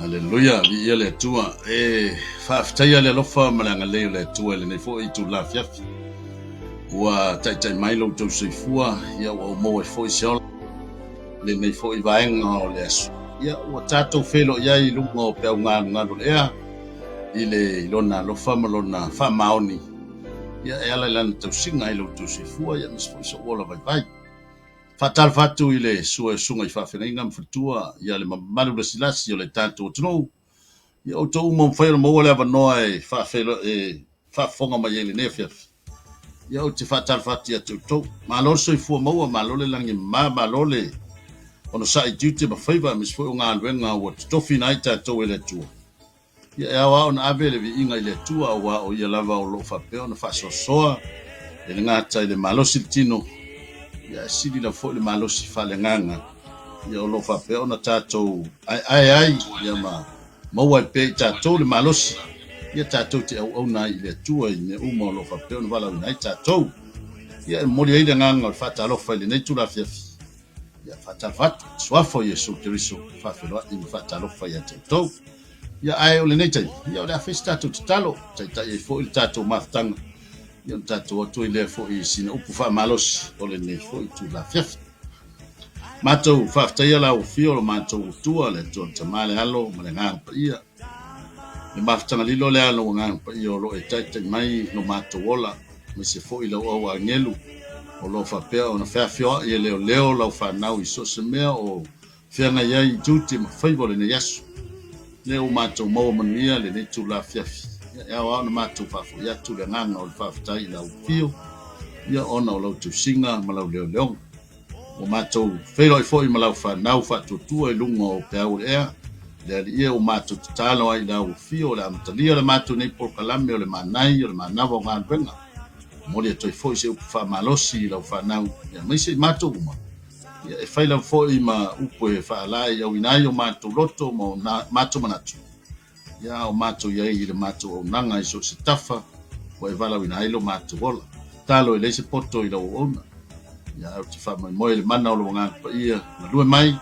Haleluya, ia le tua. Whaaftaia le lofa malanga leo le tua le nei fo i tu la fiafi. Ua tai mai lo tau soifua, ia ua umo e fo i seola. Le nei fo i vaenga o le asu. Ia ua tātou whelo ia i lunga o pēu ngāru lea. I le ilona lofa malona wha maoni. Ia e ala lana tau singa i lo tau soifua, ia mis fo i so ola vai vai. Fatal fatu i le sua e sunga i whawhenga mwhatua, ia le mamaru le silasi o le tātou tunu. Ia o tau mo mwhaira maua le avanoa e whawhenga mai e le nefiaf. Ia o te fatal fatu ia tau. Malo so i fua maua, malo le langi malo le. Ono sa i tiute ma whaiva, mis fo i ngā luenga o te tofi nai tātou e le tua. Ia e awa o na ave le vi inga i le tua, wa o ia lava o lo whapeo na whasosoa. E le ngāta i le malo siltino. Ia sili la fo le malosi falenganga ia o lo fa pe ona tatou ai ia maua pe tatou le malosi ia tatou te au na i le tua i ne uma lo fa pe ona vala na tatou ia mori ai le nganga fa ta lo fa le nei tu la fiafi ia fa ta fat swafo Yesu Kristo fa felo i fa ta lo fa ia tatou ia ai o le nei tai ia o le festa tu talo tai e fo il tatou maftanga ia tatou atu i le fo i sina upu fa malos o le nei fo i tu la fiafi. Matou whaftaia la ufio lo matou tua le tua tamale alo ma le ngāng pa ia. Le maftanga lilo le alo ngāng pa ia o lo e taitai mai no matou ola me se fo i lau au a ngelu o lo whapea o na whawhioa i leo lau whanau i so se mea o whianga iai tuti ma whaivo le ne yasu. Leo matou maua manuia le nei tu la fiafi. Ia o na matou whafo ia tu le nganga o le whaftai lau fio. Ia ona o lau tu singa ma lau leo. O matou whero i fo i ma lau whanau whatutua i lunga o peau ea. Le ali ia o matou tatalo ai lau fio le amatalia le matou nei porkalame o le manai o le manawa o ngā ruenga. Mori e toi fo i se upu whamalosi i lau whanau. Ia maise i matou uma. Ia e whailau fo i ma upu e whaalai au inai o matou loto mo matou manatu. Ia o matou iai i le matou o nanga i so se tafa o e walau ina ailo matou ola. Talo i leise poto i lau ona. Ia au te whamai moe le mana o lo ngā pa ia na lue mai.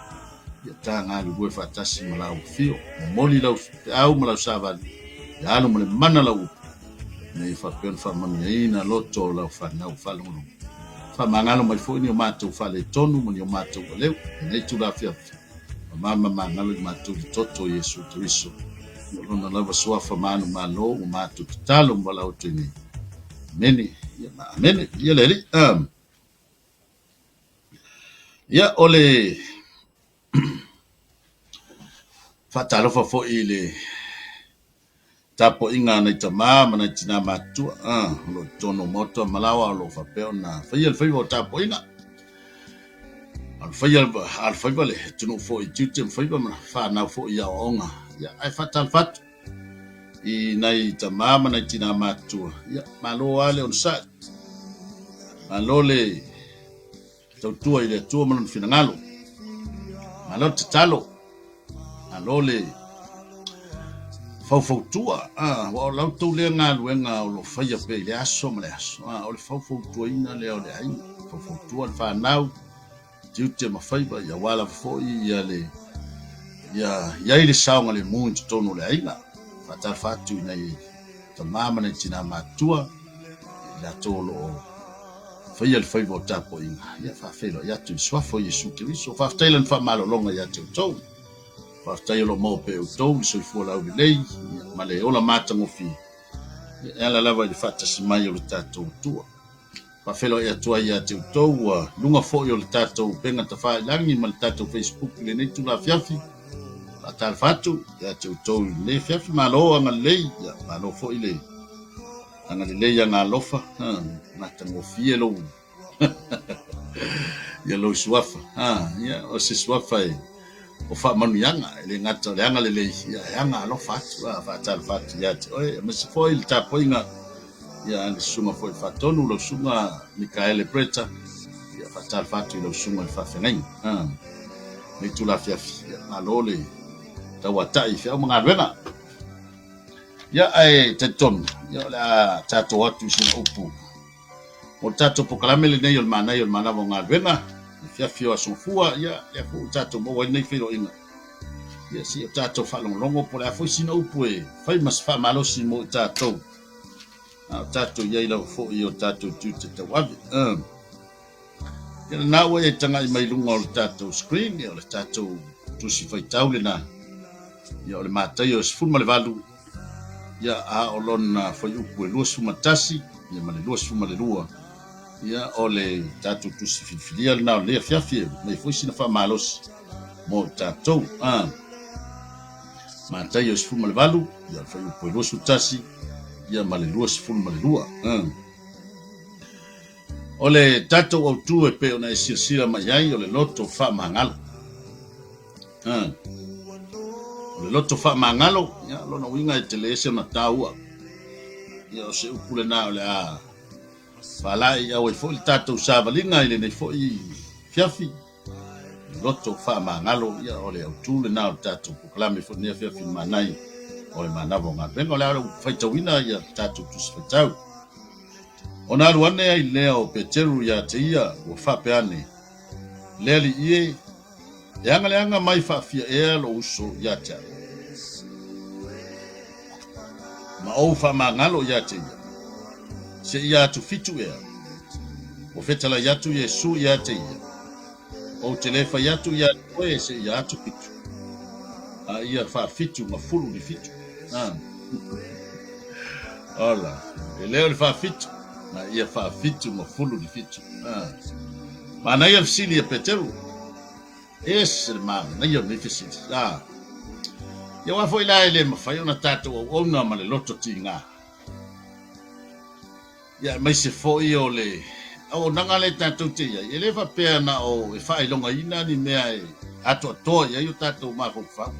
Ia tā ngā lue whatasi ma lau fio. Moli lau te au ma lau savali. Ia alo ma le mana lau upu. Nei whapeon whamani ina loto lau whanau whalungu. Whamangalo mai fwini o matou whale tonu mani o matou o leu. Nei tu la fiafi. Mama mangalo i matou i toto Yesu Kristo. Ona lava suafa manu malo o matou tatalo ma lau tini. Meni. Meni. Ia leli. Ia ole fatalofa fo i le tapo inga nei tama mana tina matua lo tono moto malawa lo fa pe ona faia le faia tapo inga al faia le tunu fo i tutem faia mana fa na fo ia onga ia ai fatal fat i nei tama mana tina matua ia malo ale on sa malo le tua i le tua mana finangalo malo tatalo malo le fau tua wa lau tu le nga luenga o lo faia pe le aso ma le aso o le fau tua ina le o le ai fau tua fa nau tiute ma faiba ia wala fo ia le ia ile saunga le mu tonu le ainga fatal fatu nei tamama nei tina matua la tolo faia le faiva o tapo inga ia whawhelo ia tu swafo Yesu Kristo whawhtailan whamalo longa ia te utou whawhtailo mo pe utou so i fua lau lei ma le ola matangofi ia la lava i le whatasi mai o le tātou tua whawhelo ia tua ia te utou lunga fo i o le tātou penga ta whaelangi ma le tātou Facebook le nei tu la fiafi a tal fatu ia te utou le fiafi malo anga lei ia malo fo i le anga le ia ngā lofa matangofi e lo ia lo suafa ia o se suafa e o fa manu yanga le ngata le anga le ia yanga lo fat fa tal fat ia oi mas foi il tapoinga ia le suma foi fatonu lo suma Mikaele Preta ia fa tal fat lo suma fa feneng le tu la fiafi alole tawatai fa mga rena ia ai teton ia la tato watu sin upu o tato pokalame le nei o mana mo nga rena fiafi o sofua ia fu tato mo nei filo ina ia si o tātou whalongolongo po le a fo sina upu e whai mas wha malosi mo i tātou. O tātou iai lau fo i o tātou tu te tau awe. Ia na nāua e tanga i mai lunga o le tātou screen, ia o le tātou tusi whai tau le nā. Ia o le mātai o sifun ma le valu. Ia a o lona whai upu e lua sumatasi, ia ma le lua suma le lua. Ia o le tātou tusi filfilia le nā o lea fiafi, mai fo sina wha malosi mo tātou. Mātai o sifun ma le valu, ia le whai upu e lua sutasi, ia ma le lua sifun ma le lua. O le tātou au tu e pe ona e sirsira mai ai o le loto wha mahangalo. O le loto wha mahangalo, ia lona winga e te leese na tāua. Ia o se upule nā o le a whalai au e fo i tātou sāwalinga i le nei fo i fiafi. Loto wha mahangalo, ia o le au tu le nā o tātou kukalame fo nea fiafi manai o le manavo ngā. Venga o le au whaitawina ia tātou tusi whaitau. O nā ruane ai lea o Peteru ia te ia o whapeane. Lea li ie, e anga mai whawhia ea lo uso ia te au. Ma ou whamangalo ia te ia. Se ia atu fitu ea. O whetala iatu Yesu ia te ia. O te lefa iatu ia koe se ia atu fitu. A ia whafitu ma fulu ni fitu. Ola, e leo li whafitu. Na ia whafitu ma fulu ni fitu. Ma na ia fisili e Peteru. Ese mana, na ia ni fisili. Ia wafo ila ele mawhai ona tātou au ona ma le loto ti ngā. Ia mai se fo i o le. Au nanga le tātou te ia. Ele whapea na o e whailonga ina ni mea e ato atoa ia i o tātou mako whau.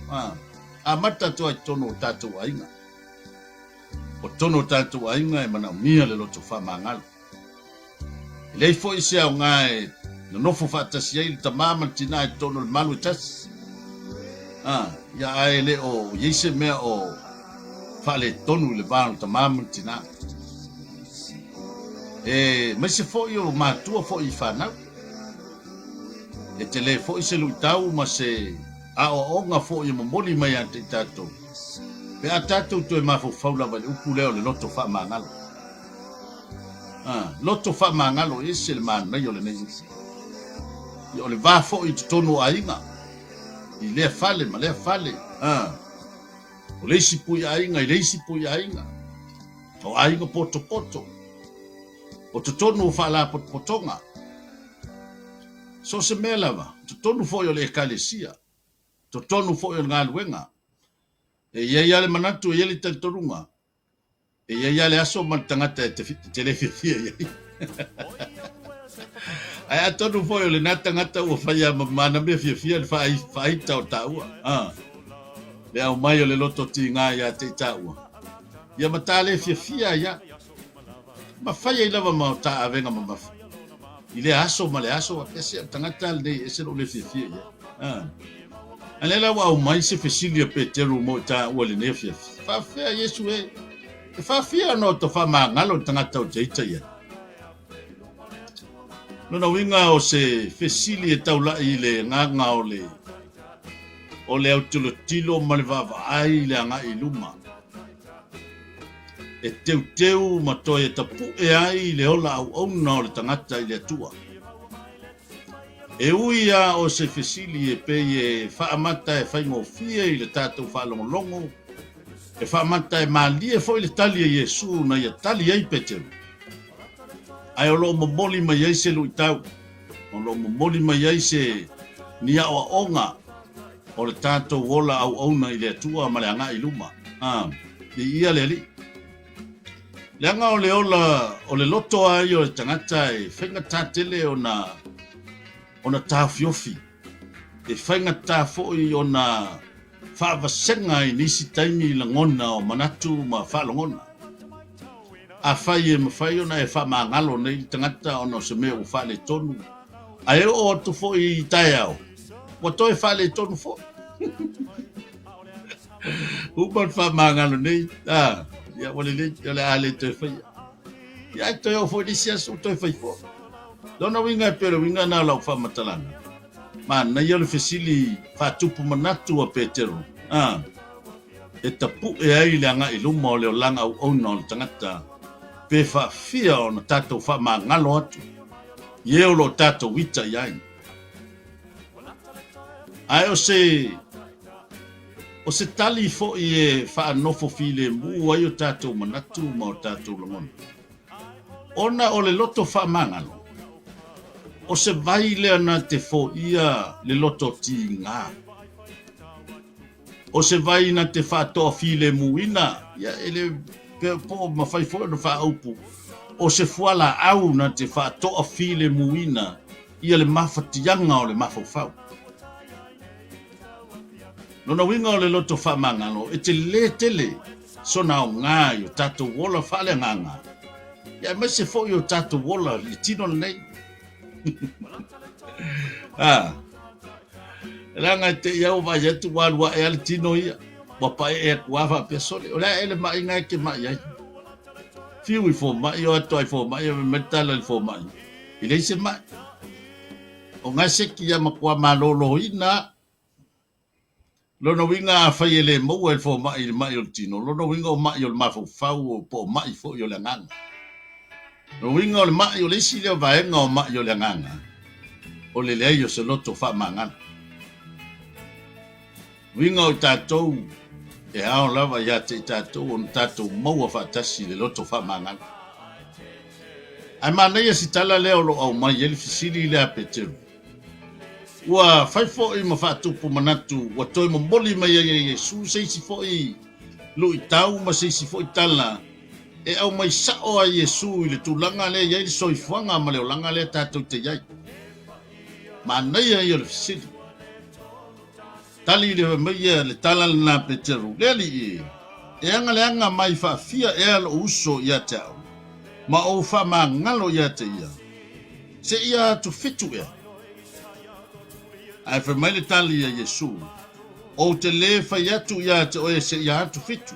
A mata toa i tono o tātou ainga. O tono tātou ainga e mana mia le loto whamangalo. Lei fo i se au ngā e na nofo whaatasi ai le tamama tina e tono le malu e tasi. Ia ai le o yeise mea o whale tonu le vānu tamama tina. Mai se fo i o mātua fo i whanau. E te le fo i se lui tau ma se a o onga fo i mamoli mai ante i tātou. Pe a tātou tu e mafo faula wale upu leo le loto wha mangalo. Loto wha mangalo e se le mānai o le nei. I o le vāfo i tutono a inga. I lea fale, ma lea fale. O leisi pui a inga, i leisi pui a inga. O a inga poto poto. O tutono wha la poto potonga. So se mea lava, tutono fo i o le ekalesia. Tutono fo i o ngā luenga. E ia le manatu e ia le torunga. E ia le aso man tangata e te le fia ia. Ai atonu foi o le natangata o faia mana me fia le fai tau taua. Le au mai o le loto ti ngā ia te taua. Ia mata le fia ia. Ma faia i lava mau ta avenga mamafu. I le aso ma le aso a pese tangata le ese lo le fia ia. Alela wa o mai se fesilia Peteru mo ta o le nefia. Fa fea Yesu e. Fa fia no to fa mangalo tangata o teita ia. No na winga o se fesilia taula i le nganga o le autulo tilo ma le vava ai le anga i luma. E teu matoe tapu e ai le ola au ona o le tangata i le atua. E uia o se fesili e pe e whaamata e whaingofia i le tātou whaalongolongo. E whaamata e maalie fo i le tali e Yesu na ia tali ei Peteru. Ai o lo momoli mai ei se lui tau. O lo momoli mai ei se ni awa onga o le tātou wola au ona i le atua ma le anga i luma. Ni ia le li. Le anga o le ola o le loto ai o le tangata e whainga tātele ona tāwhiofi. E whainga tāwhoi ona whaavasenga i nisi taimi la ngona o manatu ma whaalongona. A whai e mawhai ona e whaamangalo nei tangata ona se mea o whaale tonu. A e o atu fo i tae au. Wato e whaale tonu fo. Upan whaamangalo nei. Ia wale le ale te whai. Ia te o fo i sia so te whai fo. Dona winga pero winga na lau wha matalanga. Ma na ia le fesili fatupu manatu a Petero. E tapu e ai le anga i luma o le langa au ona o le tangata. Pe fia o na tatou fa mangalo atu. Ia o lo tatou wita iai. Ai o se tali fo i e fa anofo file mu ai o tatou manatu ma o tatou longona. Ona o le loto fa mangalo. O se vai lea na te fo ia le loto ti ngā. O se vai na te fa toa file muina. Ia ele pe po mawhai fo na fa aupu. O se fuala au na te fa toa file muina. Ia le mawhatianga o le mawhau. Nona winga o le loto fa mangalo. E te le tele. Sona o ngā yo tatou wola fa le nganga. Ia mai se fo yo tatou wola li tino nei. Ranga te iau vai atu walua e al tino ia. Wapa e kuafa pesole. Ola ele mai ngai ke mai ai. Fiu i fo mai o atu ai fo mai o metala i fo mai. Ile se mai. O ngai se ki ia makua malolo ina. Lono winga fai ele mo e fo mai o tino. Lono winga o mai o mafo fau o po mai fo yo le nganga. No winga o le mai o le isi leo vaenga o mai o le nganga. O le lei o se loto fa mangana. Winga o tatou e ao lava ia te tatou o tatou maua fa tasi le loto fa mangana. Ai mana ia si tala leo lo au mai ele fisili le a Petero. Ua fai fo i ma fa tupu manatu wa toi mo moli mai ia Yesu seisi fo i lu i tau ma seisi fo i tala. E au mai sao a Yesu i le tūlanga le iai soifuanga ma leo langa le tātou te iai. Ma nei ai o le fisili. Tali le mai le tala na Petero. Le li i. E anga mai fa fia e ala uso ia te au. Ma o fa ma ngalo ia te ia. Se ia tu fitu ea. Ai fa mai le tali a Yesu. O te le fa iatu ia te oe se ia tu fitu.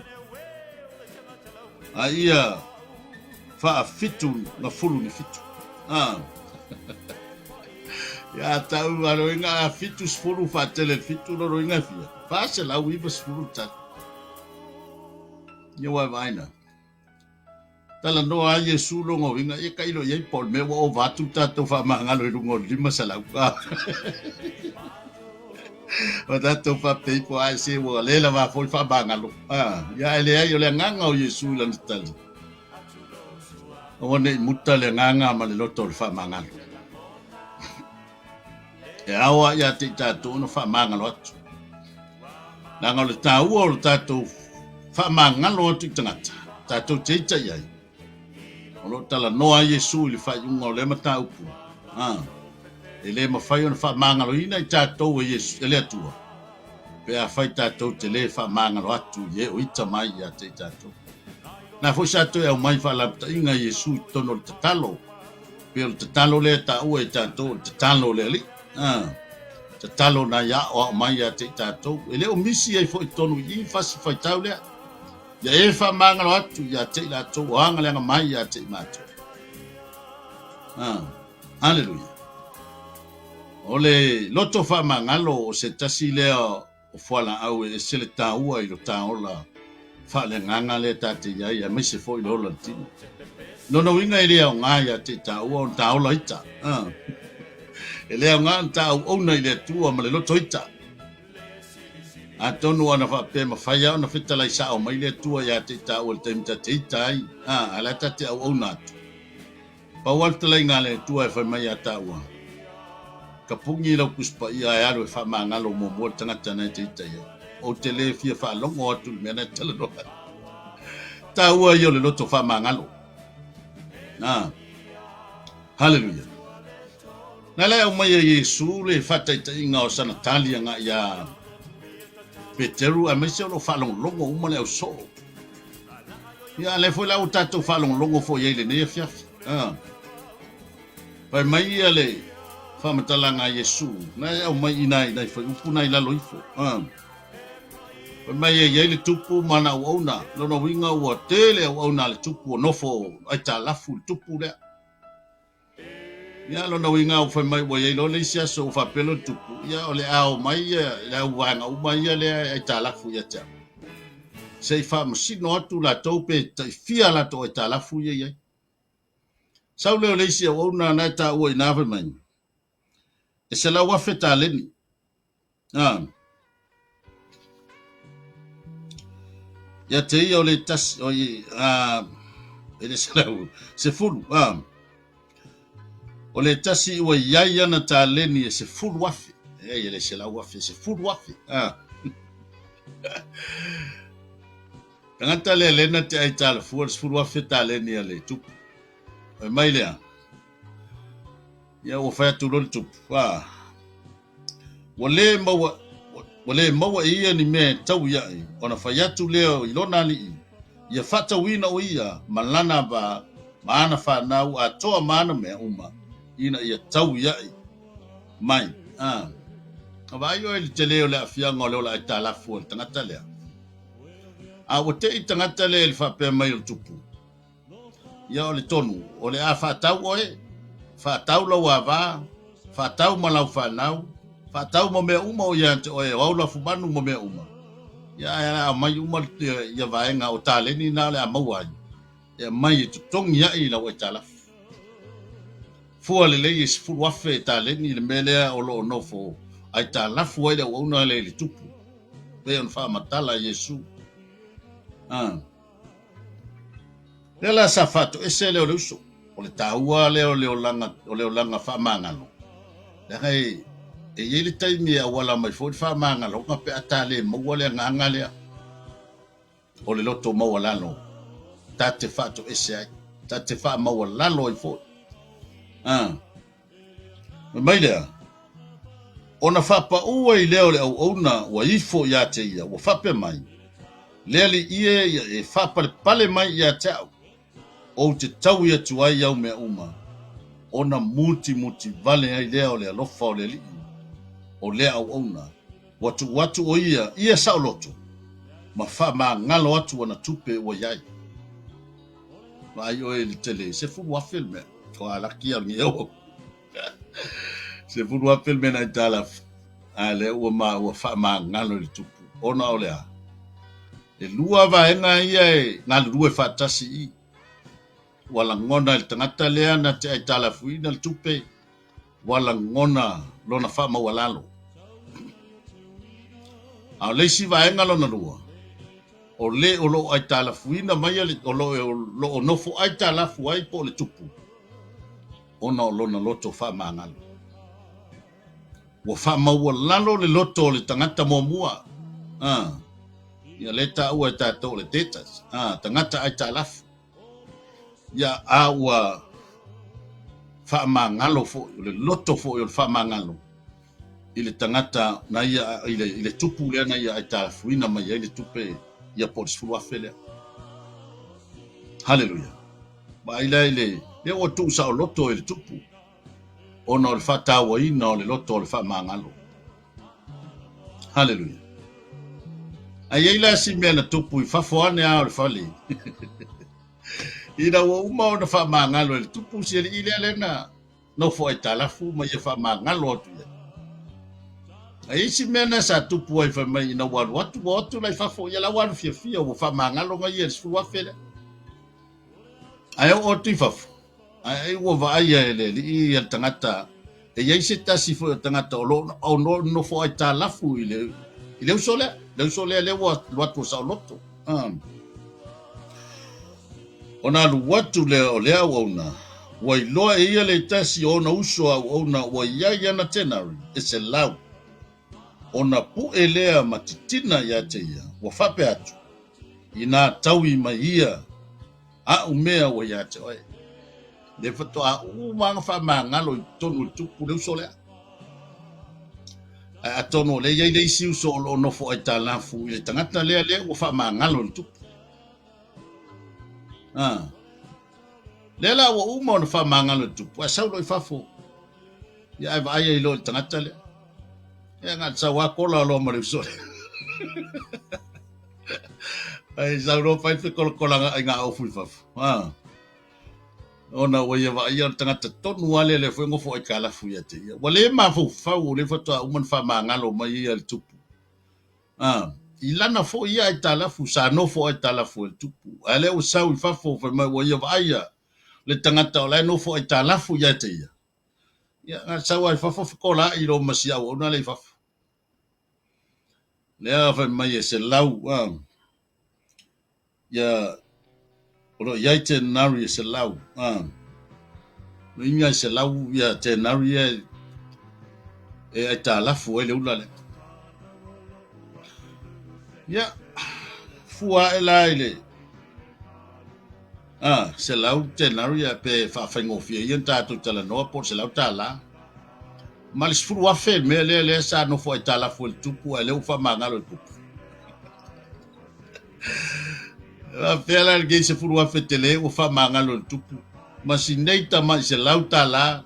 A ia fa fitu na fulu ni fitu. Ya tau alo inga fitu fulu fa tele fitu lo inga fia. Fa se la wiva fulu ta. Yo wa vaina. Tala no a Yesu lo ngo inga e kai lo ye pol me wo va tu ta to fa manga lo ngo lima sala ka. O ta to fa pe po ai se wo le la va fo fa banga lo. Ya ele yo le nganga o Yesu la tali. O ne mutta le nganga ma le loto fa manga. E awa ia te tatou no fa manga lo atu. Nanga le tau o le tatou fa manga lo atu tangata. Tatou te ita iai. O lo tala noa Yesu li fa yunga o le mata upu. E le mawhai o na fa manga lo ina i tatou e Yesu, ele atua. Pe a fai tatou te le fa manga lo atu ye o ita mai ia te tatou. Na fo sa to e au mai fa lapta inga Yesu tono le tatalo. Pe o le tatalo le ta ua i tatou, le tatalo le li. Tatalo na ya o mai ia te tatou. Ele o misi ai fo i tono i fasi fai tau lea. Ya e fa manga lo atu ia te la to wanga le mai ia te mato. Hallelujah. Ole loto fa mangalo o se tasi lea o fuala au e se le taua i lo taola fa le nganga le tate ia ia me se fo i lola tino. No winga i lea o ngā ia te taua o taola ita. E lea o ngā tau ona i le tua ma le loto ita. A tonu ana fa pe ma faya ona fitala i sa o mai le tua ia te taua le temta te ita ai. Ala tate au ona atu. Pa waltala i ngā le tua e fa mai a taua. Ka pungi lau kuspa ia e alo e wha maangalo mo mua tangata nei te ita ia. O te le fia wha longo atu mea nei tala roha. Tā ua i o le loto wha maangalo. Hallelujah. Nā lea o mai a Yesu le whataita inga o sana talia ngā ia Petero a mese o lo wha longo uma le au so. Ia le foi lau tatou wha longo fo iei le nei a fiafi. Pai mai ia le whamatalanga Yesu. Nai au mai inai, nai whai upu nai lalo ifo. Mai e iei le tupu mana au auna. Lono winga ua tele au auna le tupu o nofo ai tā lafu le tupu lea. ia lo na winga o fa mai wa ye lo le sia so fa pelo tupu ia o le ao mai ia la wanga u mai ia le ai talafu ia ta sei fa masino atu la tope tai fia la to ai talafu ia ia sau le sia o na na ta o ina fa mai e se la wa feta leni ia te ia o le tas o i ele se la se fulu o le tasi ua iai ana taleni e se fulu afe e le se lau afe se fulu afe tangata le lena te ai talafua le se fulu afe taleni a le tupu e mai lea ia ua fai atu lo le tupu ua lē maua e ia ni mea tau iai ona fai atu lea i lona alii ia faatauina o ia ma lana ma ana fanau atoa ma ana mea uma ina ia tau iai mai avai o le te leo le afianga o leo la talafu o le tangata lea ua te i tangata lea le faapea mai o le tupu ia o le tonu o le a faatau oe faatau lau avā faatau ma lau fanau faatau ma mea uma o ia te oe o au lafu manu ma mea uma ia a mai uma ia vaenga o taleni na le a mauai ia mai e tutongi iai lau e talafu fua le lei is fulu afe taleni le melea o lo nofo ai talafu ai le una le tupu pe on fa matala Yesu le la safato ese le o uso o le taua le o langa fa mangalo le kai e yele taimi a wala mai fo fa mangalo ka pe atale mo wala nganga le o le loto mo wala no tate fato ese ai tate fa mo wala lo i fo mai lea ona fapa ua i leo le au ona wa ifo ya te ia wa fape mai leli ie e fapa le pale mai ya te au o te tau ia tuai au mea uma ona muti vale ai leo le alofa o le li o le au ona watu o ia sao loto ma fa ma ngalo atu ona tupe o iai ma ai o le tele se fu wa filme ko ala kia ni o se fu wa filme na tala ale o ma fa ma ngalo le tupu ona o le a e lua va enga ia e ngalo lua fa tasi i wala ngona le tangata lea na te ai tala fuina le tupe wala ngona lona fa ma walalo a le si va enga lona lua o le o lo ai tala fuina mai le o lo no fu ai tala fu ai po le tupu ona o lona loto fa ma ngalo wo fa ma walalo le loto le tangata mo mua ia leta ua ta to le tetas tangata ai tala ia aua fa mangalo fo le loto fo yo fa mangalo ile tangata na ia ile tupu le na ia ta fuina mai ile tupe ia por fu afele haleluya ba ile le o tu sa loto ile tupu ona le fata wa ina le loto le fa mangalo haleluya ai ile si mena tupu fa fo ane a le fali ina wa uma ona fa mangalo le tupu si ile lena no fo italafu ma ia fa mangalo tu ai si mena sa tupu ai fa mai ina wa watu lai fa fo ia la wa fia o fa mangalo nga ia fu wa fele ai o tu fa ai wo va ai ele ia tangata e ia se tasi fo tangata o no fo italafu ile usole le watu sa loto ona lu watu le o le ona wai loa ia le tasi ona uso ona wai ia na tenari ese lau ona pu elea matitina ya te ia wa fape atu ina tawi mai ia a umea wa ya te oi le fato a umanga fa mangalo tonu tupu le uso le a tono le ia le isi uso no fo itala fu le tangata le wa fa mangalo tupu lela wa uma ona fa mangalo tupu a saulo i fafo ia ai vai i lo tangata le ia nga sa wa kola lo mo le so ai saulo fai fe kola nga ofu i fafo ona wa ia va ia tangata tonu wale le foi ngofo I kala fu ia te ia wale ma fu fa le foto uman fa mangalo mai ia le tupu ilana fo ia I tala fu sa no fo I tala fu le tupu ale o sau I fa fo mai wa ia va ia le tangata o le no fo I tala fu ia te ia ya sau ai fa fo ko la I lo masia ona le fa le fa mai se lau ya oro ia te nari se lau no inga se lau ya te nari ai tala fu le ula le ya fua ele se lau te nari pe fa faingo fia yenta tu tala no por se lau tala mal sfuru wa fe me le sa no fo tala fu el tupu ele u fa mangalo el tupu la fela el se furu wa fe tele u fa mangalo el tupu masineita ma se lau tala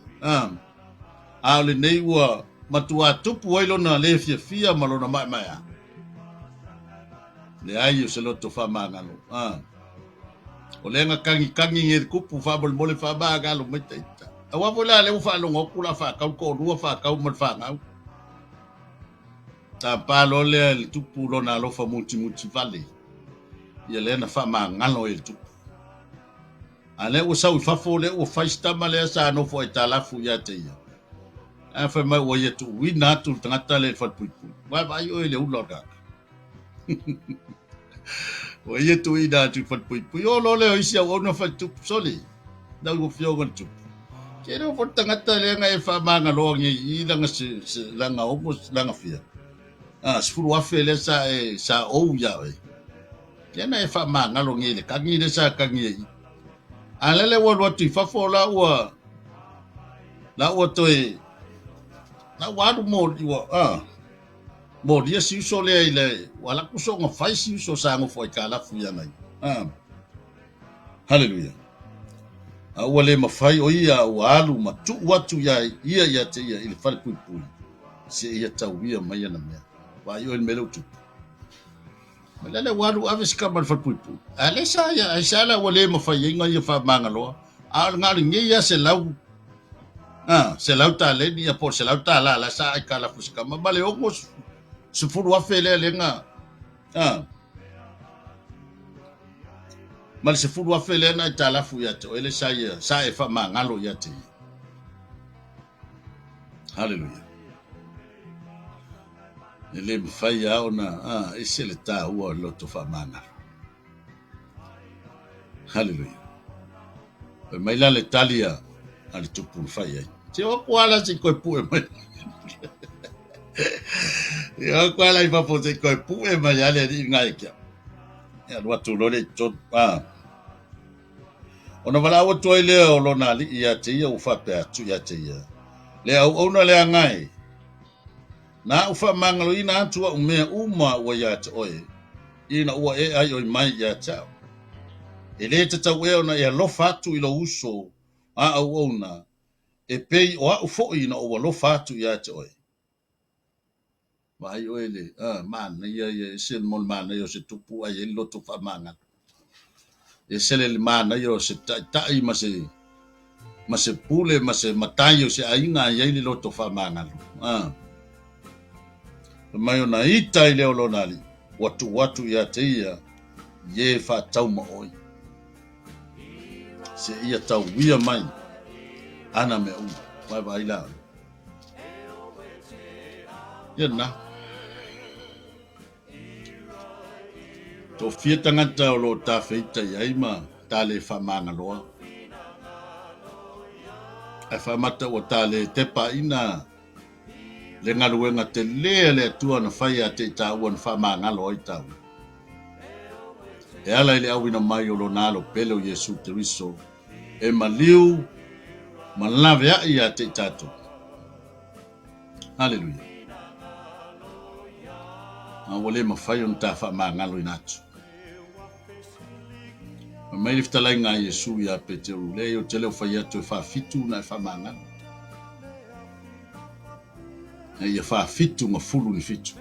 le nei wa matua tupu ilo na le fia malona mai le ai se lo to fa mangalo o lenga kangi nge kupu fa bol mole fa ba ga lo mete awa vola le fa lo ngokula fa ka ko ru fa ka mo fa nga ta pa lo le tupu lo na lo fa multi vale ye le na fa mangalo el tupu ale o sa fa fo le o fa sta male sa no fo itala fu ya te ya fa mai wo ye tu wi na tu tangata le fa pu wa yo le u lo da o ye tu ida tu fa pu yo lo le isi o no fa tu soli da go fio go tu ke no fo tangata le nga e fa manga lo ngi I langa se langa o langa fia sfuru wa fe le sa o ya ke na e fa manga lo ngi le ka ngi le sa ka ngi alele wo tu fa fo la wo to na wa du mo di wo mo dia si so le wala ku so nga fai si so sa ngo fo kala fu ya nai hallelujah awale mafai o ia walu matu watu ia te ia il fal pui se ia tawia mai na me wa yo el melo tu malale walu avis ka mal fal pui ale sa ya sala wale mafai nga ia fa mangalo al ngal ngi ya se lau se lau ta le dia por se lau ta la sa ai kala fu ska ma bale o se furu wa fele le nga mal se furu wa fele na tala fu ya te ele sa e fa mangalo ya te hallelujah ele mfai ya ona ese le ta ua lo to fa mangalo hallelujah mai la le talia al tupu fai ya te o kwala se ko pu mai yo kwala I fa po se ko pu mai ya le ngai kia ya lo tu lo le tot ona wala o toi le o lona li ia te ia u fa pe atu ia te ia le au ona le ngai na u fa mangalo ina atu o me uma o ia te oe ina o ai o mai ia ta ele te tau e ona ia lo fatu I lo uso au ona e pei o au fo ina o lo fatu ia te oe vai o ele man ia se mol man ia se tupu ai lo to fa mangalo e sele le mana yo se tai ma se pule ma se matai se ainga ye le loto fa mangalo mai ona ita ile olonali watu ya teia ye fa tau ma oi se ia tau wia mai ana me u vai la na to fia tangata o lo ta feita ia ma tale fa mangalo e fa mata o tale te pa ina le ngaluenga te le tua na fai a te ta o fa mangalo I tau e ala ile awina mai o lo nalo pelo Yesu Kristo e maliu malave ia te tato hallelujah wale mafai on ta fa mangalo inatu mai lifta lai nga Yesu ya Peteru le yo tele fa ya to fa fitu na fa mangalo e fa fitu ma fulu ni fitu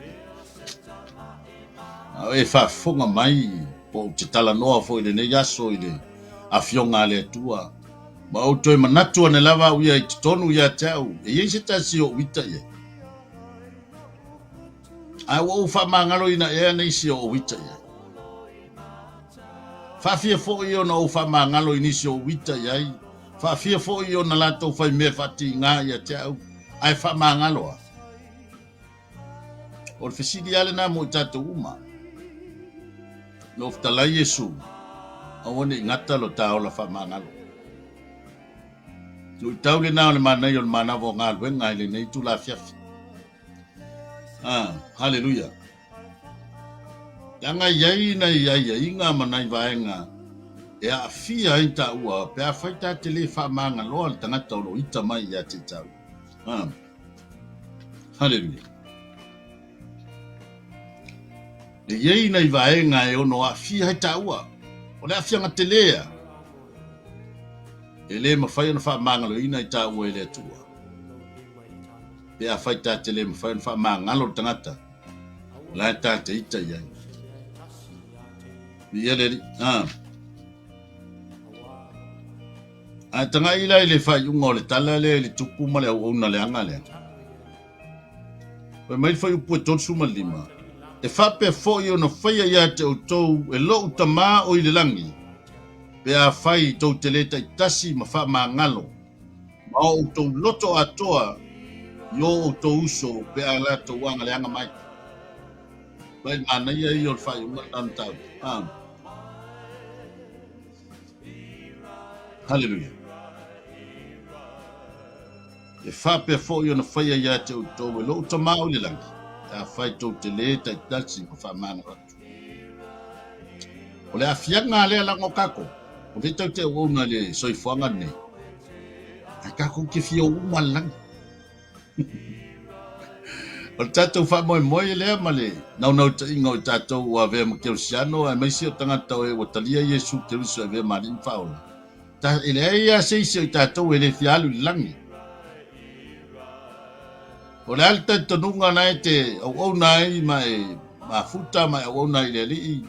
e fa fonga mai po te tala noa fo ile ne yaso ile afionga le tua Ma o toi manatu ane lava uia i tonu ia tau. E yei se tasi o wita ye. Ai o fa mangalo ina e na isi o wita ye. Fa fia fo i ona o fa mangalo inisi o wita ye. Fa fia fo i ona lato fa me fati nga ia tau. Ai fa mangalo a. O le fesidi ale na mo tato uma. Lo ftala Yesu. Awone ngata lo tau la fa mangalo. Lu tau le na le mana yo le mana vo ngal we ngai le nei tu la fiafi. Hallelujah. Yanga yai na yai inga manai vaenga. E a fia ita ua pe a faita te le fa mangalo al tangata lo ita mai ya te tau. Hallelujah. E yai na vaenga e ono a fia ita ua. O le a fia ngatelea. E le mawhai na wha mangalo ina i tā ua e le atua. Pe a whai tā te le mawhai na wha mangalo tangata. La tā te ita iai. Ia le a tanga ila i le whai unga o le tala le tupu ma le au una le anga le. Pe mai whai upu e tonsu ma lima. E whape fo i ona whaia ia te o tau e lo utama o i le langi. Pe a whai tau te leta i tasi ma wha mangalo. Ma o tau loto atoa yo o tau uso pe a la tau wanga le anga mai. Pai mana ia i o le whai unga tantau. Hallelujah. E whape fo i ona whaia ia te o tau e lo utama o le langi. Pe a whai tau te leta i tasi ma wha mangalo. O le a fianga le lango kako. O te tau te ona le soifuanga ne. Ai kako ke fia uma lang. O tatou wha moe moe lea ma le. Nau te inga o tatou ua vea ma keo siano. Ai maisi o tangata o e o talia Yesu te uso e vea ma rin whaola. Ta ele ea seisi o tatou e le fialu langi. O le alta tonunga na e te au nai ma e ma futa ma au nai le li.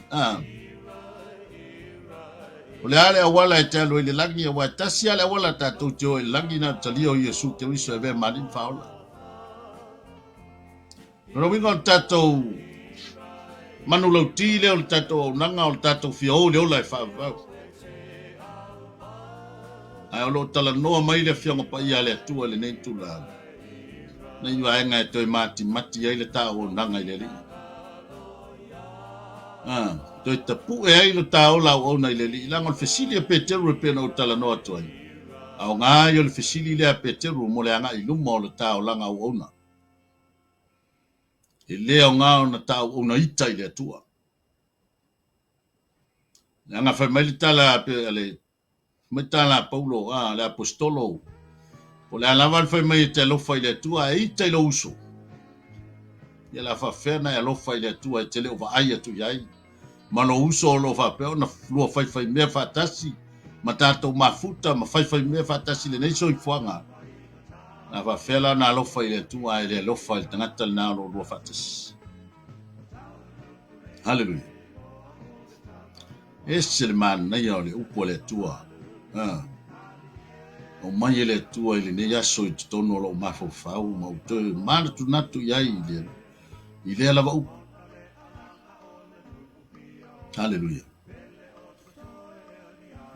O le ale awala e te alo i le langi e wa tasi ale awala tatou te o e langi na talia o Yesu te uso e vea ma rin whaola. Nō winga o tatou manu lau tile o le tatou au nanga o le tatou fia o le ola e whaavau. Ai o lo tala noa mai le fionga pa ia le atua le nei tula. Na iwa enga e toi mati ai le tau o nanga i le li. Toi tapu e ai lo tau lau au na i le li. Langa o le fesili e peteru e pena o tala noa tuai. Au ngai o le fesili le a peteru mo le anga i luma o le tau langa au na. E lea o ngā na tau o na ita i le atua. Nga whai mai le tala pe ale, mai tala Paulo, le apostolo. O le alawan whai mai te alofa i le atua e ita i lo uso. Ia la whawhena e alofa i le atua e te leo wa ai atu iai. Ma lo uso o lo whapeo na flua whai mea whatasi. Ma tātou mafuta ma whai mea whatasi le neiso i fuanga. Na whawhela na alofa i le atua e le alofa i le tangata le nā lo lua whatasi. Hallelujah. Ese le man na ia o le upo le tua. O mai le tua ile ne yaso i tono lo mafo fau ma o te mana tu natu iai ile. Ile lava upo. Hallelujah.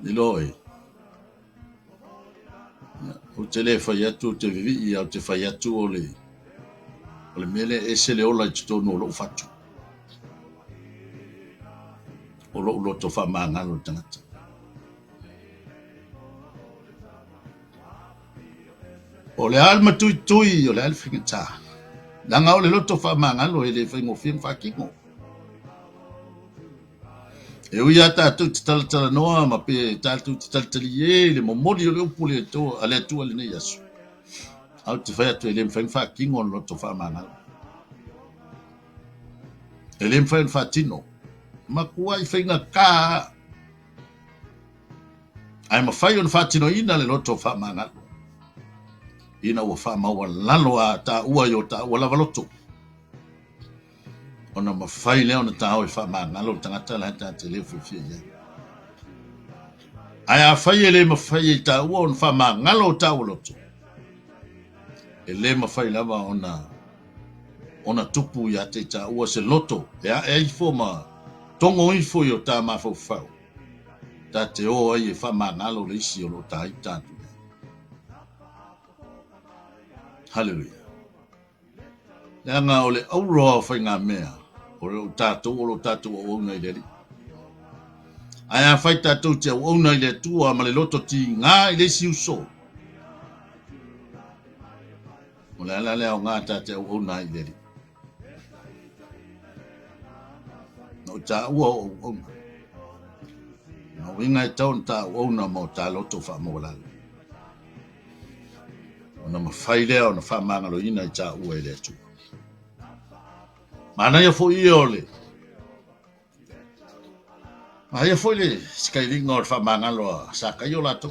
Niloi. O te le fai atu te vivi o te fai atu o le mele ese le ola i tono lo fatu. O lo to fa mangalo tangata. O le alma tui o le alfingata. Langa o le loto fa mangalo e le fingo fin fa kingo. E uia tātou te talatala noa ma pe tātou te talatali e le momori o le upu le to ale atua le nei asu. Au te whai atu e le mwhain wha kingo no loto wha mangalo. E le mwhain wha tino. Ma kua i whainga kā. Ai ma whai on wha tino ina le loto wha mangalo. Ina ua wha maua lalo a tā ua i o tā ua lava loto. Ona ma whai leo na tā oi wha mangalo tangata la ta te leo whiwhia ia. Aya fai ele mafai ta ua on fa mangalo ta uloto. Ele mafai lava ona tupu ya te ta ua se loto. Ya e ifo ma tongo ifo yo ta ma fo fau. Ta te o ai e fa mangalo le isi o lo ta i tatu. Hallelujah. Nga ole auro fai ngā mea. Ole o tātou o lo tātou o una i leri. Aya fai tātou te o una i le tua ma le loto ti ngā i le si uso. Ole ala leo ngā tātou o una i leri. No tā ua o una. No inga e taun tā o una mo tā loto wha mo lalo. Ona mawhai lea ona wha mangalo ina i tā ua i le tua. Mana ia fo i ole. Ia fo i le skailinga o wha mangalo a sa kai o lato.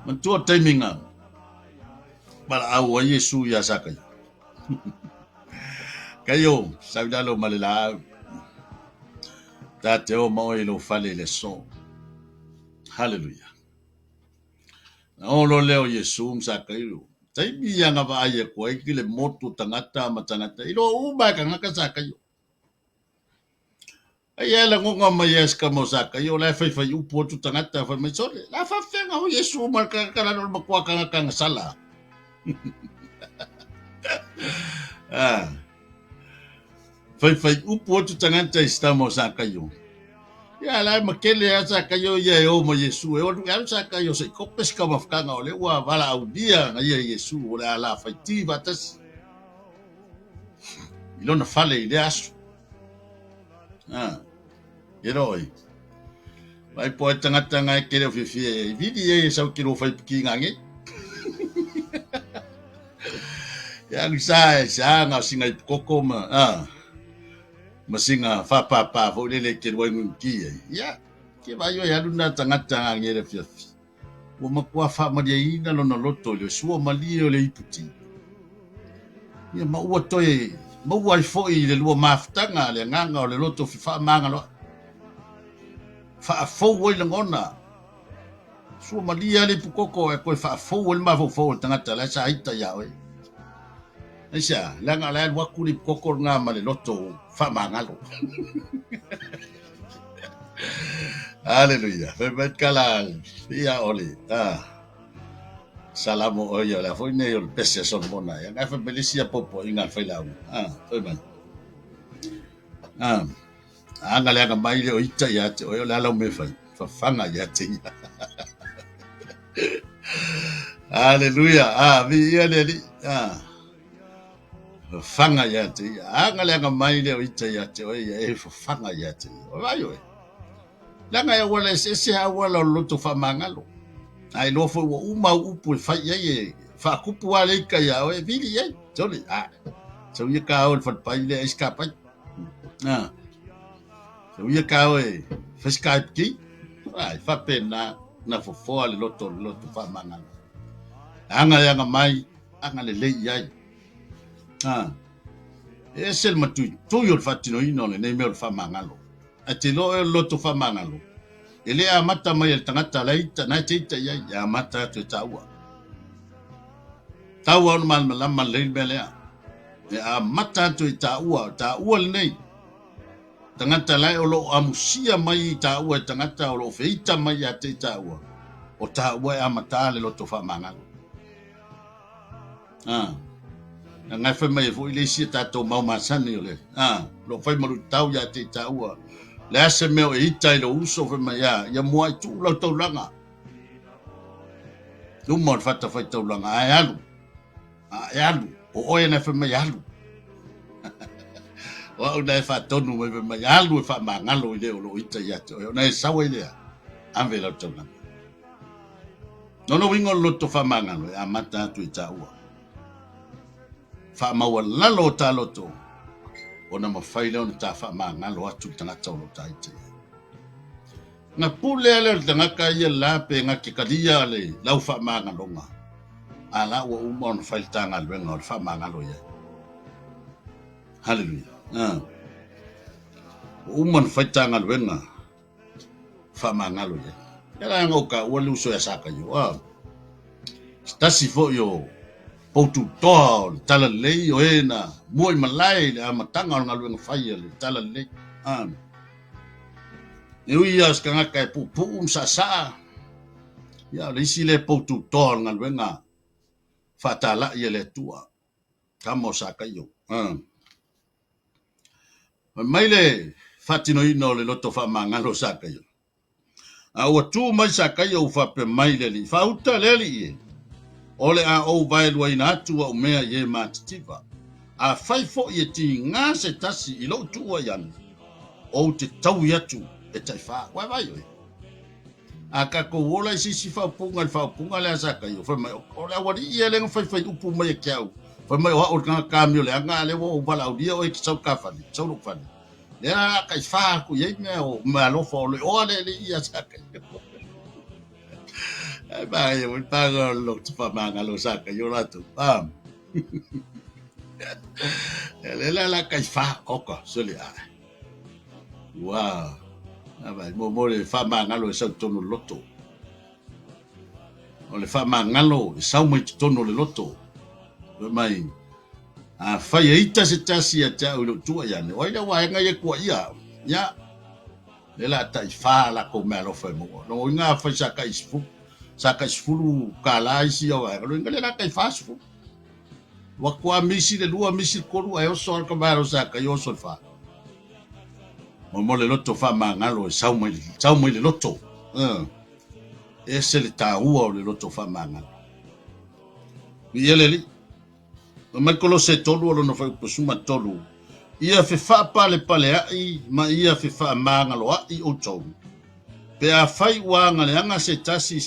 Mantua taiminga. Mala au a Yesu ia sa kai. Kai o, saudalo malila. Ta te o mo i lo fale le so. Hallelujah. Na olo leo Yesu sa kai lo. Taimi nga va ai ko ai ki le motu tangata ma tangata. Ilo uba ka ngaka sa kai. Ai ala ngonga mai eska mo sa kai o la fai fai upo tu tangata fa me sole. La fa fenga o Yesu mar ka kala no makwa ka ngaka sala. Fai upo tu tangata estamos sa kai. Ya la makele asa kayo ye o mo Yesu e o lu sa kayo se kopes ka mafkanga ole wa vala audia nga ye Yesu o la faiti batas ilona fale ile asu yeroi vai po tangata nga kere fifi vidi ye sa kilo fai pikinga nge ya sa nga singa kokoma masinga fa pa fo le ke wa ngi ya ke ba yo ya luna tangata ngere fiafi o makua fa ma dia ina no loto le suo malio le iputi ya ma ua toe ma ua fo i le lua maftanga le nganga o le loto fa manga lo fa fo wo le ngona suo malia le pukoko e ko fa fo wo ma fo tangata la sa ita ya we Aisha, langa la wakuri kokor nga male loto fa mangalo. Hallelujah. Febet kala ia oli. Salamo oyo la foi ne el pese son mona. Ya nga febelisia popo inga failau. Foi man. Anga le anga mai le o ita ya te oyo la me fai. Fa fanga ya te. Hallelujah. Vi ia le fanga ya te anga le mai le ita ya te o e fanga ya te o vai o langa ya wala se ha wala loto fa mangalo ai lo fo uma upu fa ye fa kupu ale ka ya o vili ye joli so ye ka o fa pa ile escapa so ye ka o fa skype ki ai fa pena na fo ale loto fa mangalo anga ya mai anga le ya sel matu to yo fatino ino le nei me fa mangalo ati lo to fa mangalo ele a mata mai el tangata la ita na ita ya mata to tawa on mal mal le bele a mata to tawa nei tangata la o lo amusia mai tawa tangata o lo feita mai ya te tawa o tawa a mata le lo to fa mangalo nga fa mai fo ile si tato mau masani ole lo fai maru tau ya te taua le ase meo e ita lo uso fa mai ya mo ai tu lo tau langa lu mo fata fai tau langa ai alu o na fa mai alu o na fa tonu mai alu fa mangalo ile lo ita ya te o na sa we ile ave lo tau langa no wingo lo to fa mangalo ya mata tu taua fa maua lalo taloto ona mawhaile ona ta fa mangalo atu tangata o lo taite nga pule ale tangaka ia lape nga kikalia le lau fa mangalonga ala wa uma ona failtanga alwenga o fa mangalo ia hallelujah Uman faitanga wenga famangalo ye. Kaya ngoka walu so ya saka yo. Stasi fo yo poutu toa tala lei o ena moi malai le amatanga o ngalu ngafai le tala lei. Iuia skanga kai pu sa. Ya le sile poutu toa ngalu nga fatala ye le tua. Kamo saka yo. Maile fatino ino le loto famangalo saka yo. Awa tu mai saka yo fa pe maile li fa uta le li. Ole a o vai lua ina atu o mea ye matitiva. A fai fo ye ti ngā se tasi I lo tua yan. O te tau yatu e tai wha. Wai vai oi. A ka ko wola I sisi whaupunga le asaka yo. Whai mai ole a wari I elenga fai upu mai e kiau. Whai mai oha o kanga kamio le anga le wo o wala au dia o e ki sau ka whani. Sau nuk whani. Le a kai wha ku ye mea o mea lofa o le oa le I asaka yo. Ba yo pago lo tfa mangalo saka yo rato pam la kaifa oka sole a wow aba mo le fa mangalo sa tono loto o le fa mangalo sa mo tono le loto mai a fa ita se tasi a ta o tu ya ne o ya wa nga ye ko ya le la tai fa la ko me lo fa mo no nga fa saka sfulu kala isi o ai lo ngale na kai fasu wa kwa misi le lua misi koru ai o so ka baro saka yo so fa mo le loto fa mangalo sau mo le loto ese le ta o le loto fa mangalo yeleli ma kolo se tolu lo no fa posuma tolu ia fe fa pale ai ma ia fe fa mangalo ai o tolu pe a fai wanga le anga se tasi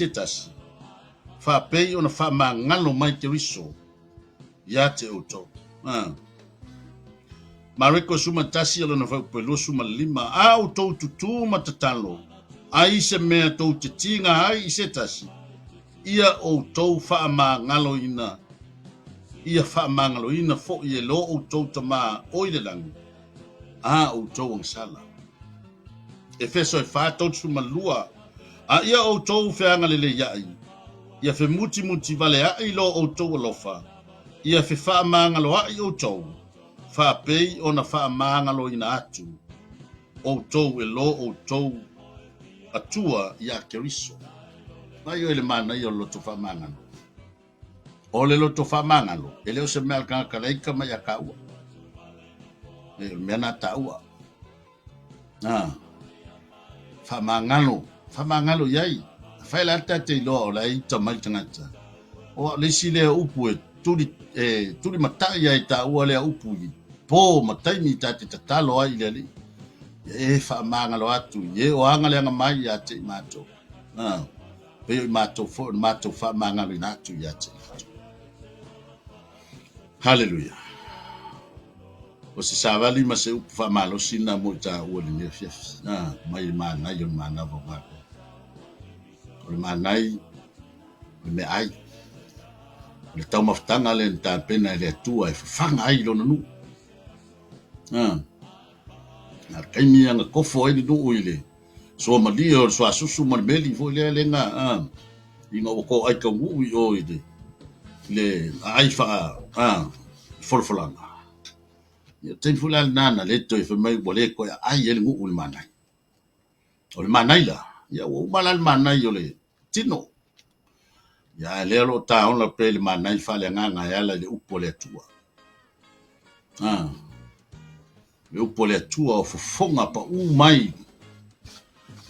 fa pei ona fa mangalo mai te riso ya te oto mariko suma tasi ona fa pelo suma lima au to tutu matatalo ai se mea to te tinga ai se tasi ia o to fa mangalo ina ia fa mangalo ina fo ye lo o to tama oile lang o to ang sala Efeso fa to suma lua ia o to fa ngale ya ia fe muti vale ai lo o to lofa ia fe fa mangalo ai o to fa pei ona fa mangalo ina atu o to lo o to atua ia keriso mai ele mana ia lo to fa mangalo o le lo to fa mangalo ele o se mel ka ka mai ka ua e mena ta ua fa mangalo yai fa la tate lo la ita mai tangata o le sile upu tuli matai ya ta o le upu po matai ni tate talo ai le e fa mangalo atu ye o anga le mai ya te mato pe mato fa mangalo atu ya te hallelujah o se savali ma se upu fa malo sina mo ta o le ne fia mai mana yo mana vo ma o le manai me ai le tau maftanga le ta pena le tua e fanga ai lo nu na kai mi anga kofo e do ile so ma dio so asusu ma meli vo le nga ino ko ai ka u o ide le ai fa folfolanga ten fulal nana le to e mai bole ko ai el ngu manai o le manai la ya o malal manai yo le tino ya le lo ta on la pe le manai fa le nganga ya la le upo le tua le upo le tua o fonga pa u mai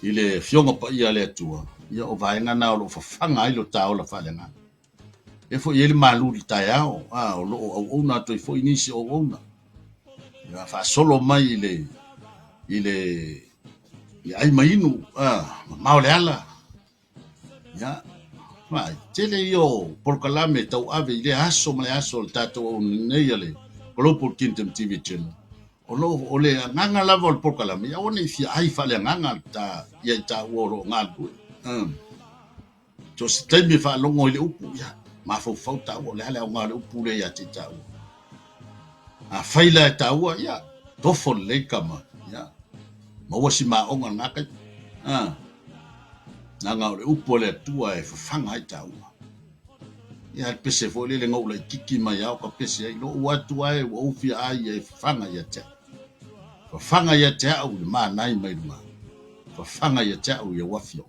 ile fionga pa ia le tua ya o vai ngana o lo fanga ai lo ta o la fa le nganga e fo ele malu di ta ya o lo o na to fo inisi o ona ya fa solo mai ile ai mainu ma le ala ya vai tele yo por calame tau ave ile aso male aso tato o neyale lo por kintem tv channel o le nganga lava por calame ya oni fi ai fa le nganga ta ya ta woro ngalu to se temi fa longo ile upu ya ma fo ta o le ala ngale upu le ya tita a faila ta wa ya to fo le kama ya ma wasi ma onga ngakai nanga o le upo le tua e whawhanga ai taua. Ia pese fo le ngau le kiki mai au ka pese ai lo watu ai wa ufi ai e whawhanga ia te. Whawhanga ia te au le maa nai mai lua. Whawhanga ia te au ia wafio.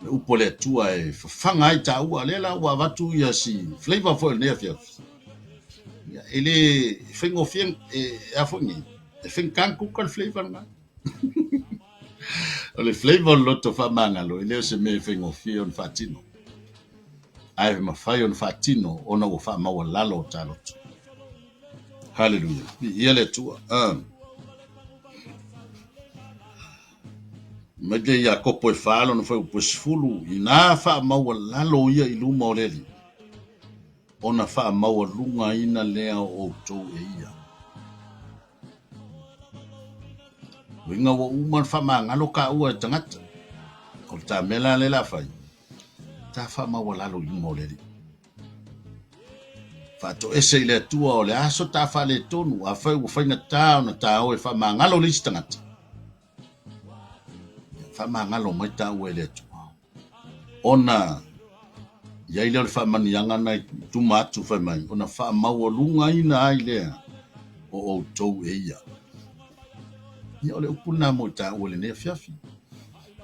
Le upo le tua e whawhanga ai taua le la ua watu ia si flavor fo le nefia. Ia ele whingo fiang e afongi. E whinkanku ka flavor nga. O le flavor loto whamanga lo ele se me whingo fion fatino. Ai mawhai on fatino ona o whamaua lalo o talotu. Hallelujah. Ia le tua. Mede ia kopo e whaalo na whai upo sifulu. I nā whamaua lalo ia i luma o leli. Ona whamaua lunga ina lea o tau e ia. Winga wa uman whamangalo ka ua e tangata. O ta mela le la whai. Ta whamaua lalo i luma o leli. Fato ese ile tua o le aso ta whale tonu. A whai u whainga tā na tā o e whamangalo lisi tangata. Whamangalo mai tā ua le tua. Ona iai leo le whamanianga nei tumatu whai mai. Ona whamaua lunga ina ai lea o tau e ia. Ia o le upuna mo tā ua le nea fiafi.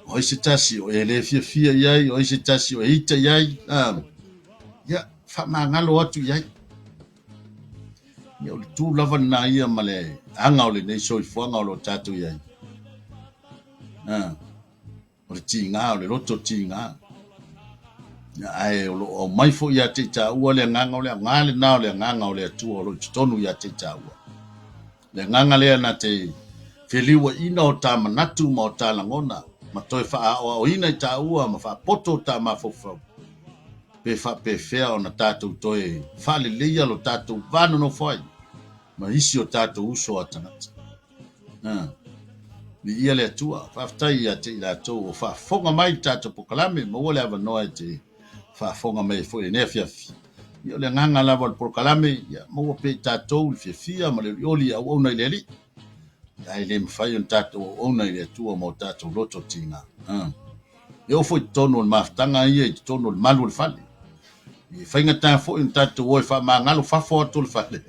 O ise tasi o e le fiafia iai. O ise tasi o e ita iai. Ia whamangalo atu iai. Ia o le tū lava na ia ma le anga o le nei soifuanga o lo tātou iai. O le tinga o le loto tinga. Ia ai o mai fo ia te tā ua le nganga o le ngale na o le nganga o le atua o lo tonu ia te tā ua. Le nganga lea na te whiliwa ina o tā manatu ma o tā langona. Ma toi wha o ina i tā ua ma wha poto tā ma fofau. Pe wha pe whea o na tātou toi whale leia lo tātou vānu no whai. Ma hisi o tātou uso a tangata. Ni ia le atua, whaftai ia te ila tau o whafonga mai tātou pokalame, ma wale awa noa te whafonga mai fo e nea fiafi. Ia le nganga lava le pokalame, ia maua pe tātou i fiafia, ma le oli au auna i le li. Ia le mwhai on tātou au auna i le atua ma o tātou loto tinga. Ia o fo i tono le maftanga ia i tono le malu le whale. I whainga tā fo i tātou oi wha ngalo whafo atu le whale.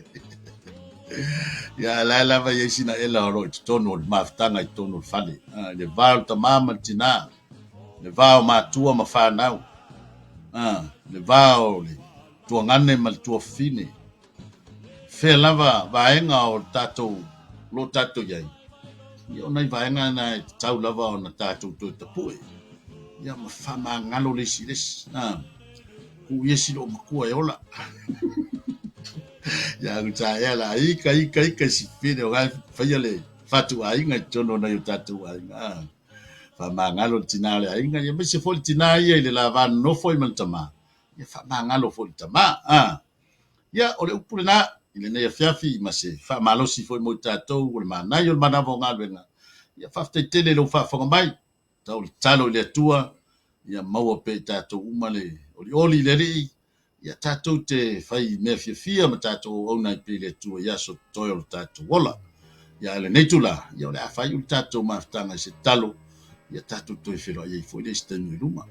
Ia la va ia sina ela ro tono le maftanga i tono le fale. Le vao ta mama tina. Le vao matua ma whanau. Le vao le tua ngane ma le tua fine. Whea lava vaenga o tātou lo tātou iai. Ia onai vaenga na tau lava o na tātou tui tapue. Ia ma whama ngalo lesi lesi. Ku iesi lo makua e ola. Ya uta ya la ika si fine o gai fai le fatu ainga tono na tatu ainga fa mangalo tinale ainga ya me se fol tinai le lava no foi mantama ya fa mangalo fol tama ya o le upuna ile ne fiafi ma se fa malo si foi mo tatu o ma na yo mana vo ngalwenga ya fa tele lo fa fonga mai tau talo le tua ya mau pe tatu umale oli le ia tātou te whai mea fia ma tātou au nai pile tua ia so toi o tātou wola. Ia ele neitula, ia ole a whai o tātou maftanga se talo, ia tātou toi whiro ia i fwoi le stenu i luma.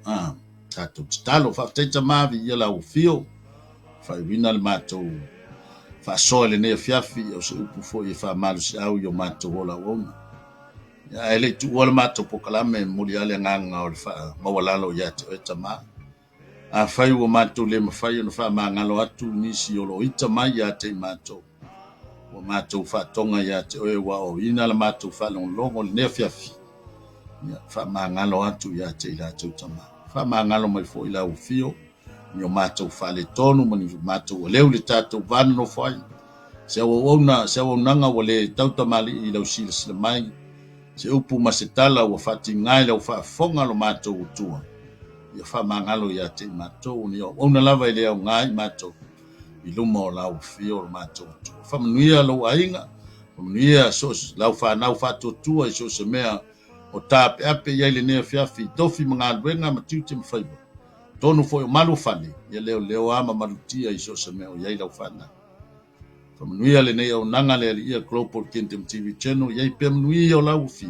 Tātou te talo, whafteita mavi ia la o fio, whai wina le mātou, whasoa le nea fiafi, au se upu fwoi e wha malu si au i o mātou wola wona. Ia ele tu wala mātou pokalame muli ale nganga o le wha mawalalo ia te oeta maa. A whai ua mātou le mawhai o na wha mangalo atu nisi o lo ita mai ia te mātou. Ua mātou whatonga ia te oe wa o ina la mātou whalong longo le nea fiafi. Ia wha mangalo atu ia te ila tau tama. Wha mangalo mai fo ila u fio. Ni o mātou whale tonu mani mātou o leo le tātou vānu no whai. Se awa unanga wa le tautamali i lau sila sila mai. Se upu masetala ua whati ngai lau whafonga lo mātou utua. Ia wha mangalo ia te mātou ni o ona lava i leo ngai mātou i luma o lau fio o mātou tu. Wha manuia lau ainga, wha manuia so lau whanau whatotua i so se mea o tāpe ape ia le nea fiafi tofi mga luenga ma tiute mawhaiba. Tonu foi o malu whane, ia leo ama malutia i so se mea o iai lau whana. Pamanuia le nei au nanga le ia Global Kingdom TV channel ia pemanuia o lau fi.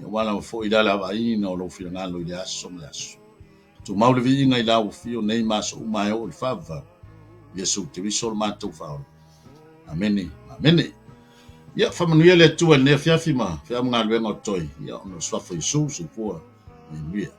Ia wala fo i dala va ina o lo fi ngalo ia so le aso. Tu mau le vi inga i lau fi o nei maso umai o le fava. Yesu te visol matou fa. Amene. Amene. Ia whamanuia le atua ne fiafi ma, fia mga luenga o toi, ia ono swafo i su po, ia.